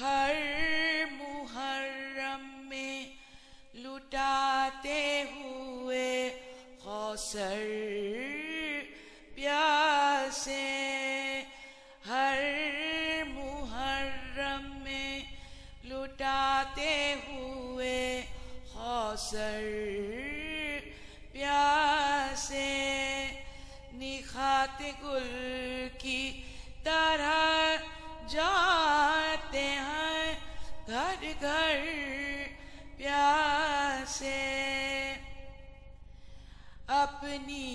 ہر محرم میں لٹاتے ہوئے کوثر پیاسے، ہر محرم میں لٹاتے ہوئے کوثر پیاسے، نکھات گل کی طرح جاتے ہیں گھر گھر پیاسے، اپنی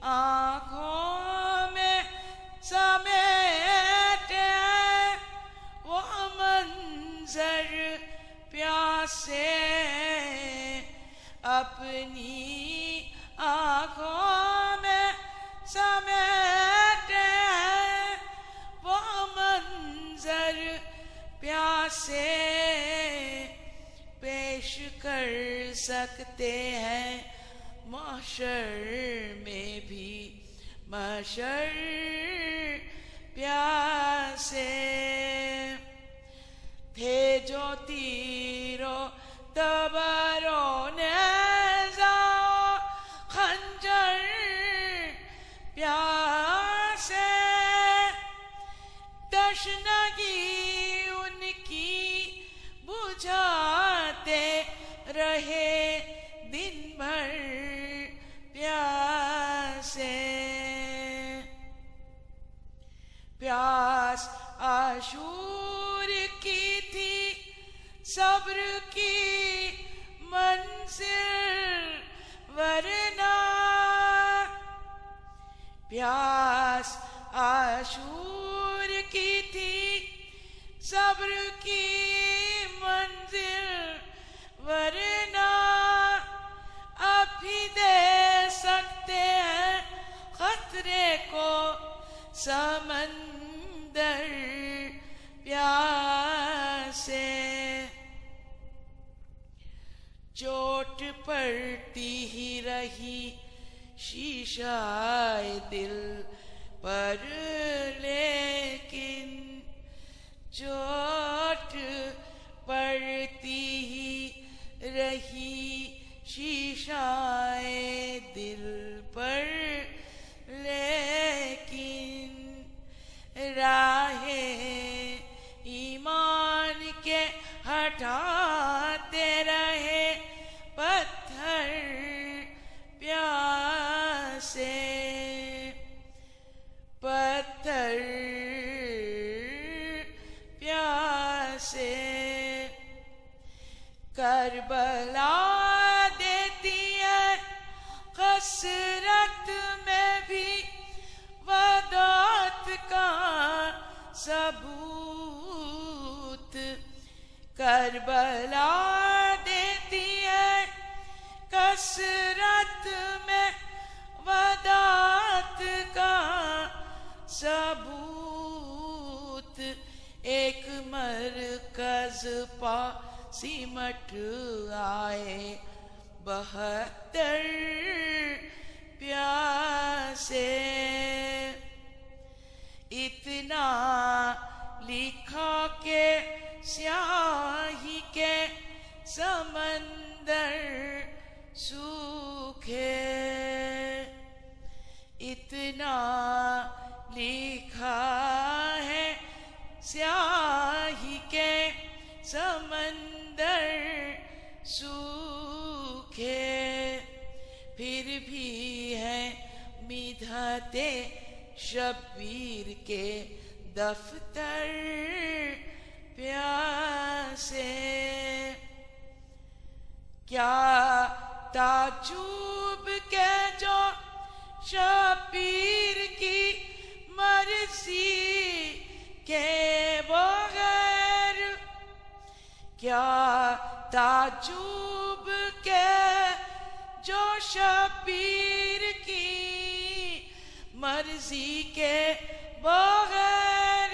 آنکھوں میں سمیٹے ہیں وہ منظر پیاسے، اپنی آنکھوں میں سمیٹے ہیں وہ منظر پیاسے، پیش کر سکتے ہیں محشر میں بھی محشر پیاسے، تھے جو تیرو تبرو نیزہ خنجر پیاسے، تشنگی ان کی بجھاتے رہے دن بھر پیاسے، پیاس عاشور کی تھی صبر کی منزل ورنہ، پیاس عاشور کی تھی صبر کی منزل ورنہ، اب بھی دے سکتے ہیں خطرے کو سمندر پیاسے، چوٹ پڑتی ہی رہی شیشہ دل پر لیکن چوٹ پڑتی ہی رہی شیشہ دل پر لیکن راہ ایمان کے ہٹاتے رہے پتھر پیاسے، پتھر پیاسے، کربلا دیتی ہے کثرت میں بھی وداعت کا ثبوت، کربلا دیتی ہے کثرت میں وداعت کا ثبوت، ایک مرکز پا سمٹ آئے 72 پیاسے، اتنا لکھا کہ سیاہی کے سمندر سوکھے، اتنا لکھا ہے سیاہی کے سمندر سوکھے، پھر بھی ہے مدحت شبیر کے دفتر پیاسے، کیا تعجب کہ جو شبیر کی مرضی کے بغیر، کیا تعجب کہ جو شبیر کی مرضی کے بغیر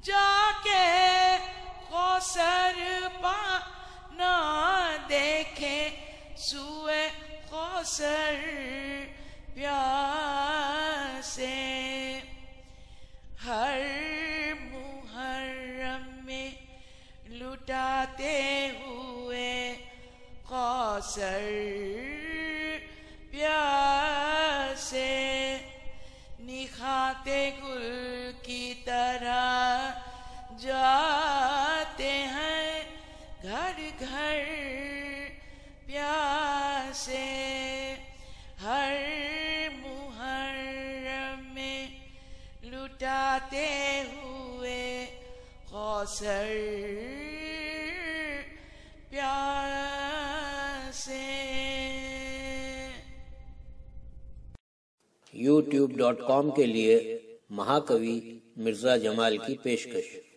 جا کے کوثر پا نہ دیکھے سوئے کوثر پیاسے، ہر محرم لٹاتے ہوئے کوثر پیاسے، نکھاتے گل کی طرح جاتے ہیں گھر گھر پیاسے، ہر محرم میں لٹاتے ہوئے کوثر پیاسے۔ youtube.com کے لیے مہاکوی مرزا جمال کی پیشکش۔